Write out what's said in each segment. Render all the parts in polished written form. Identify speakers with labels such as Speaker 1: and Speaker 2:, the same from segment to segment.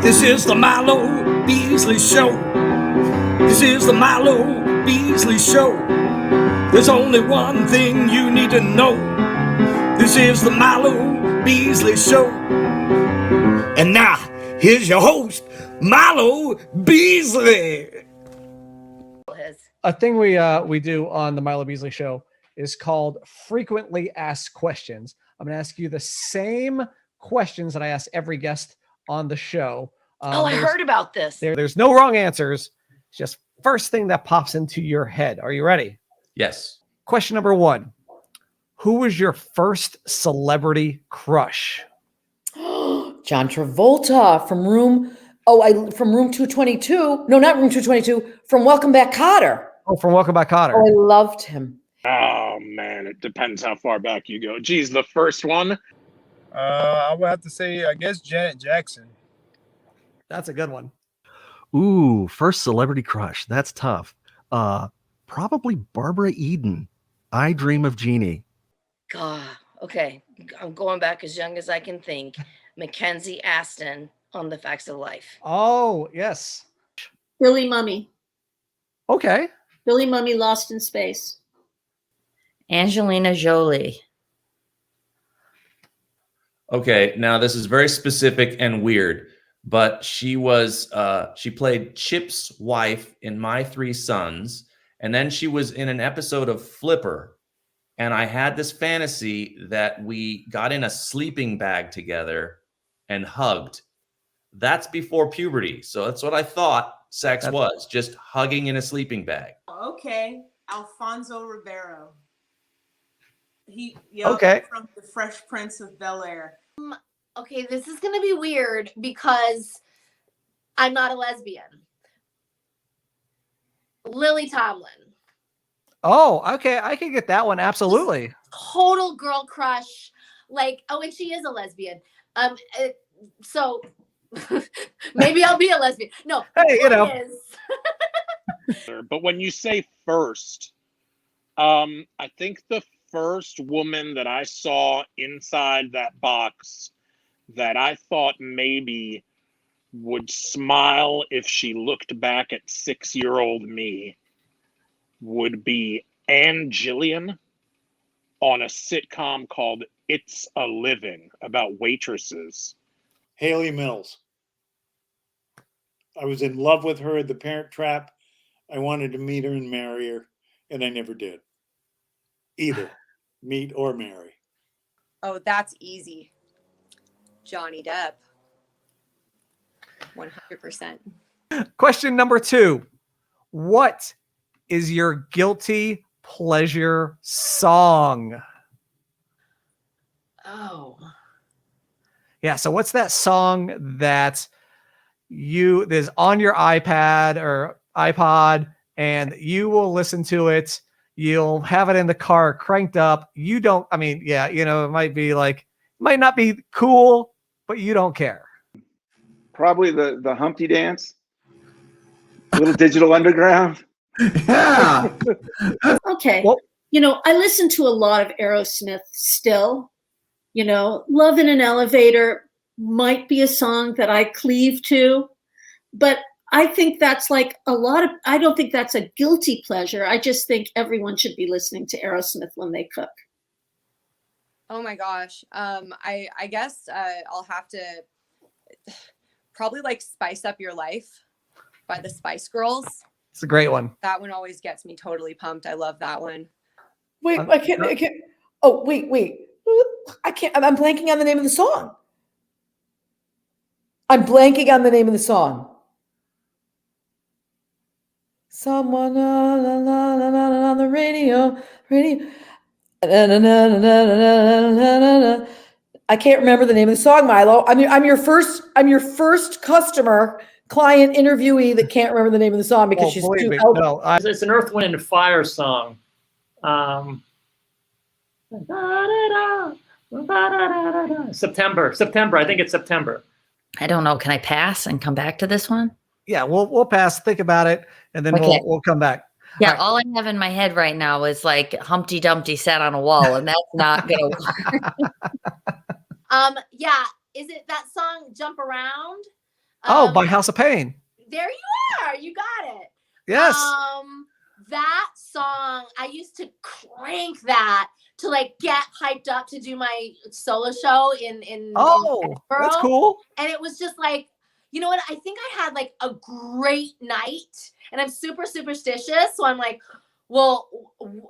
Speaker 1: This is the Milo Beasley Show. This is the Milo Beasley Show. There's only one thing you need to know. This is the Milo Beasley Show. And now, here's your host, Milo Beasley.
Speaker 2: A thing we do on the Milo Beasley Show is called Frequently Asked Questions. I'm going to ask you the same questions that I ask every guest on the show.
Speaker 3: I heard about this.
Speaker 2: There's no wrong answers. It's just first thing that pops into your head. Are you ready?
Speaker 4: Yes.
Speaker 2: Question number 1. Who was your first celebrity crush?
Speaker 3: John Travolta from Room 222. No, not Room 222. From Welcome Back, Kotter.
Speaker 2: Oh, from Welcome Back, Kotter.
Speaker 3: Oh, I loved him.
Speaker 5: Oh man, it depends how far back you go. Geez, the first one.
Speaker 6: I would have to say, I guess Janet Jackson.
Speaker 2: That's a good one.
Speaker 7: Ooh, first celebrity crush. That's tough. Probably Barbara Eden. I Dream of Jeannie.
Speaker 3: God. Okay. I'm going back as young as I can think. Mackenzie Aston on The Facts of Life.
Speaker 2: Oh, yes.
Speaker 8: Billy Mummy.
Speaker 2: Okay.
Speaker 8: Billy Mummy, Lost in Space.
Speaker 9: Angelina Jolie.
Speaker 4: Okay, now this is very specific and weird, but she played Chip's wife in My Three Sons, and then she was in an episode of Flipper, and I had this fantasy that we got in a sleeping bag together and hugged. That's before puberty, so that's what I thought sex was, just hugging in a sleeping bag.
Speaker 10: Okay, Alfonso Ribeiro.
Speaker 2: Okay.
Speaker 10: From The Fresh Prince of Bel-Air.
Speaker 11: Okay, this is gonna be weird because I'm not a lesbian. Lily Tomlin.
Speaker 2: Oh, okay. I can get that one. Absolutely.
Speaker 11: Total girl crush. And she is a lesbian. So maybe I'll be a lesbian. No,
Speaker 2: hey,
Speaker 5: But when you say first, I think the first woman that I saw inside that box that I thought maybe would smile if she looked back at 6-year-old me would be Ann Gillian on a sitcom called It's a Living about waitresses.
Speaker 12: Haley Mills. I was in love with her at The Parent Trap. I wanted to meet her and marry her, and I never did. Either meet or marry.
Speaker 13: Oh, that's easy. Johnny Depp. 100%.
Speaker 2: Question number 2. What is your guilty pleasure song?
Speaker 3: Oh.
Speaker 2: Yeah, so what's that song that there's on your iPad or iPod and you will listen to it? You'll have it in the car cranked up. It might not be cool, but you don't care.
Speaker 14: Probably the Humpty Dance. Little Digital Underground.
Speaker 8: Yeah. Okay. Well, I listen to a lot of Aerosmith still. Love in an Elevator might be a song that I cleave to, but I think that's I don't think that's a guilty pleasure. I just think everyone should be listening to Aerosmith when they cook.
Speaker 13: Oh my gosh. I guess I'll have to probably Spice Up Your Life by the Spice Girls.
Speaker 2: It's a great one.
Speaker 13: That one always gets me totally pumped. I love that one.
Speaker 3: Wait, I can't. Oh, wait. I can't. I'm blanking on the name of the song. Someone on the radio. I can't remember the name of the song, Milo. I'm your first customer, client, interviewee that can't remember the name of the song because she's too.
Speaker 15: It's an Earth, Wind, and Fire song. September. I think it's September.
Speaker 9: I don't know. Can I pass and come back to this one?
Speaker 2: Yeah, we'll pass. Think about it, and then we'll come back.
Speaker 9: Yeah, all I have in my head right now is Humpty Dumpty sat on a wall, and that's not gonna work.
Speaker 11: Yeah, is it that song "Jump Around"?
Speaker 2: Oh, by House of Pain.
Speaker 11: There you are. You got it.
Speaker 2: Yes.
Speaker 11: That song, I used to crank that to like get hyped up to do my solo show in
Speaker 2: that's cool.
Speaker 11: And it was just like, you know what? I think I had like a great night, and I'm super superstitious. So I'm like, well,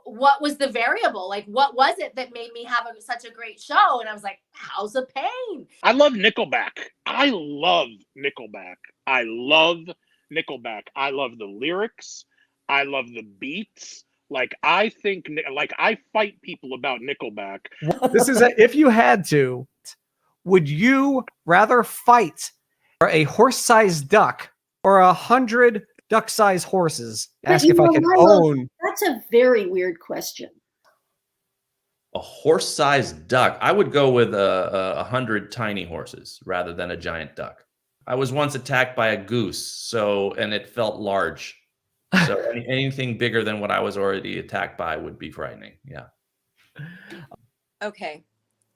Speaker 11: what was the variable? Like, what was it that made me have such a great show? And I was like, House of Pain.
Speaker 5: I love Nickelback. I love Nickelback. I love the lyrics. I love the beats. Like, I think, like, I fight people about Nickelback.
Speaker 2: This is if you had to, would you rather fight for a horse-sized duck or 100 duck-sized horses? Ask if I can own.
Speaker 8: That's a very weird question.
Speaker 4: A horse-sized duck. I would go with 100 tiny horses rather than a giant duck. I was once attacked by a goose, and it felt large. So anything bigger than what I was already attacked by would be frightening. Yeah.
Speaker 13: Okay.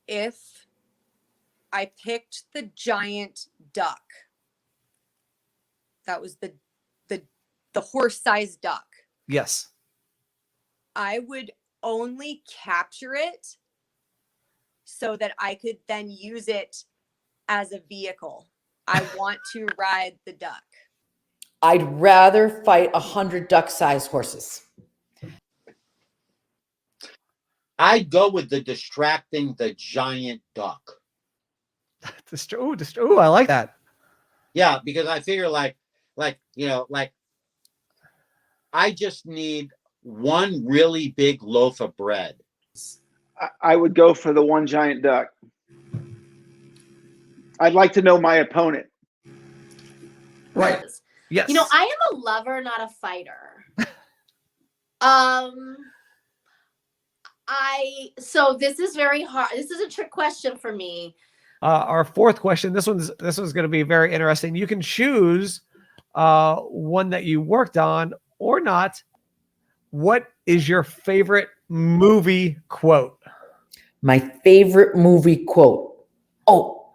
Speaker 13: If I picked the giant duck, that was the horse-sized duck.
Speaker 2: Yes.
Speaker 13: I would only capture it so that I could then use it as a vehicle. I want to ride the duck.
Speaker 3: I'd rather fight 100 duck-sized horses.
Speaker 16: I'd go with distracting the giant duck.
Speaker 2: I like that.
Speaker 16: Yeah, because I figure like I just need one really big loaf of bread.
Speaker 14: I would go for the one giant duck. I'd like to know my opponent.
Speaker 2: Right. Yes.
Speaker 11: You know, I am a lover, not a fighter. So this is very hard. This is a trick question for me.
Speaker 2: Our fourth question. This one's going to be very interesting. You can choose one that you worked on or not. What is your favorite movie quote?
Speaker 3: My favorite movie quote. Oh,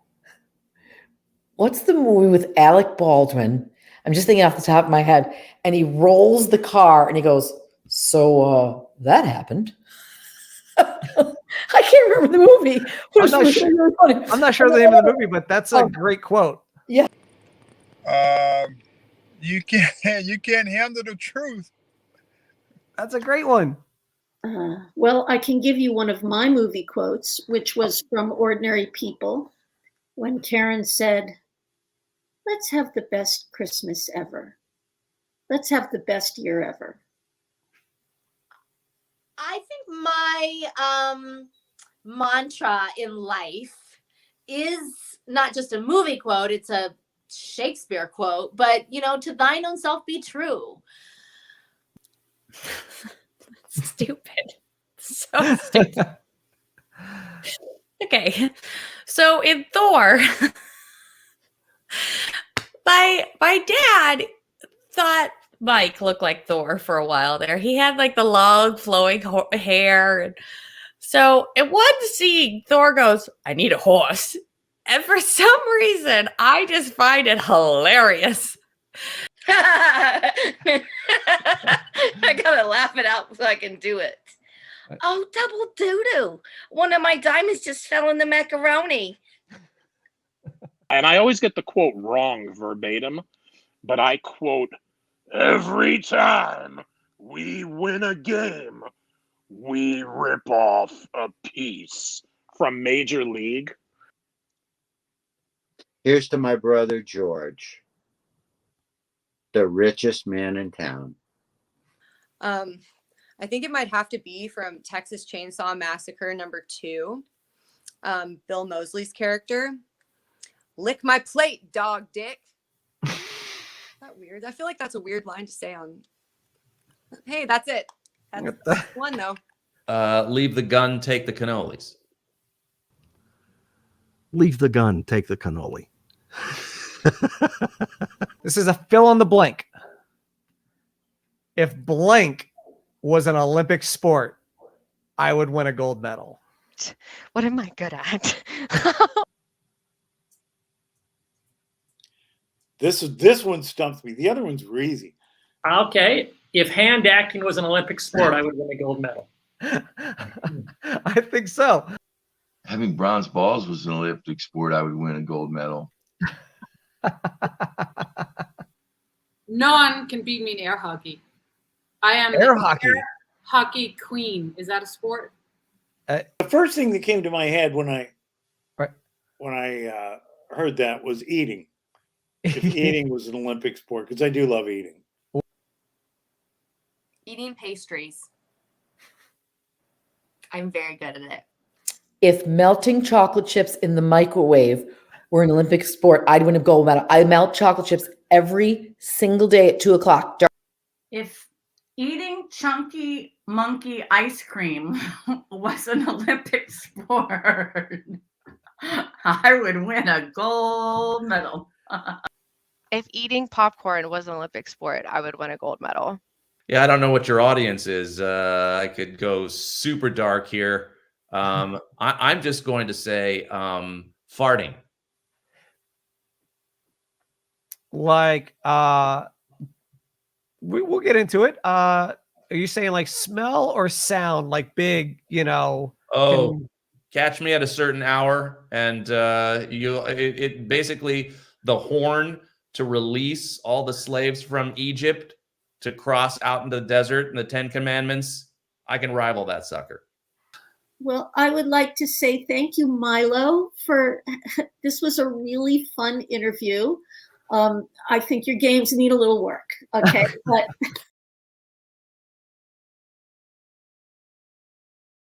Speaker 3: what's the movie with Alec Baldwin? I'm just thinking off the top of my head. And he rolls the car and he goes, so that happened. I can't remember the movie.
Speaker 2: I'm not sure the name of the movie, but that's a great quote.
Speaker 3: Yeah.
Speaker 6: You can't handle the truth.
Speaker 2: That's a great one.
Speaker 8: Well, I can give you one of my movie quotes, which was from Ordinary People, when Karen said, "Let's have the best Christmas ever. Let's have the best year ever."
Speaker 11: I think my mantra in life is not just a movie quote, it's a Shakespeare quote, but, you know, to thine own self be true.
Speaker 9: Stupid. So stupid. Okay. So in Thor, my dad thought Mike looked like Thor for a while there. He had like the long flowing hair. And so in one scene, Thor goes, "I need a horse." And for some reason, I just find it hilarious.
Speaker 17: I gotta laugh it out so I can do it. Oh, double doo-doo. One of my diamonds just fell in the macaroni.
Speaker 5: And I always get the quote wrong verbatim, but I quote, "Every time we win a game, we rip off a piece," from Major League.
Speaker 16: Here's to my brother George, the richest man in town.
Speaker 13: I think it might have to be from Texas Chainsaw Massacre #2. Bill Moseley's character. "Lick my plate, dog dick." Is that weird? I feel like that's a weird line to say on. Hey, that's it. That's one though.
Speaker 4: Leave the gun, take the cannolis.
Speaker 7: Leave the gun, take the cannoli.
Speaker 2: This is a fill in the blank. If blank was an Olympic sport, I would win a gold medal.
Speaker 18: What am I good at?
Speaker 12: This one stumps me. The other ones were easy.
Speaker 15: Okay. If hand acting was an Olympic sport, I would win a gold medal.
Speaker 2: I think so.
Speaker 18: Having bronze balls was an Olympic sport, I would win a gold medal.
Speaker 19: No one can beat me in air hockey. I am
Speaker 2: Air
Speaker 19: the
Speaker 2: hockey.
Speaker 19: air hockey queen. Is that a sport?
Speaker 12: The first thing that came to my head when I heard that was eating. If eating was an Olympic sport, because I do love eating.
Speaker 11: Eating pastries. I'm very good at it.
Speaker 3: If melting chocolate chips in the microwave were an Olympic sport, I'd win a gold medal. I melt chocolate chips every single day at 2:00.
Speaker 20: If eating chunky monkey ice cream was an Olympic sport, I would win a gold medal.
Speaker 21: If eating popcorn was an Olympic sport, I would win a gold medal.
Speaker 4: Yeah, I don't know what your audience is. I could go super dark here. I'm just going to say farting.
Speaker 2: Like, we'll get into it. Are you saying like smell or sound? Like big,
Speaker 4: Oh, catch me at a certain hour, and it basically the horn to release all the slaves from Egypt to cross out into the desert and the 10 Commandments. I can rival that sucker.
Speaker 8: Well, I would like to say thank you, Milo, for this was a really fun interview. I think your games need a little work. Okay. But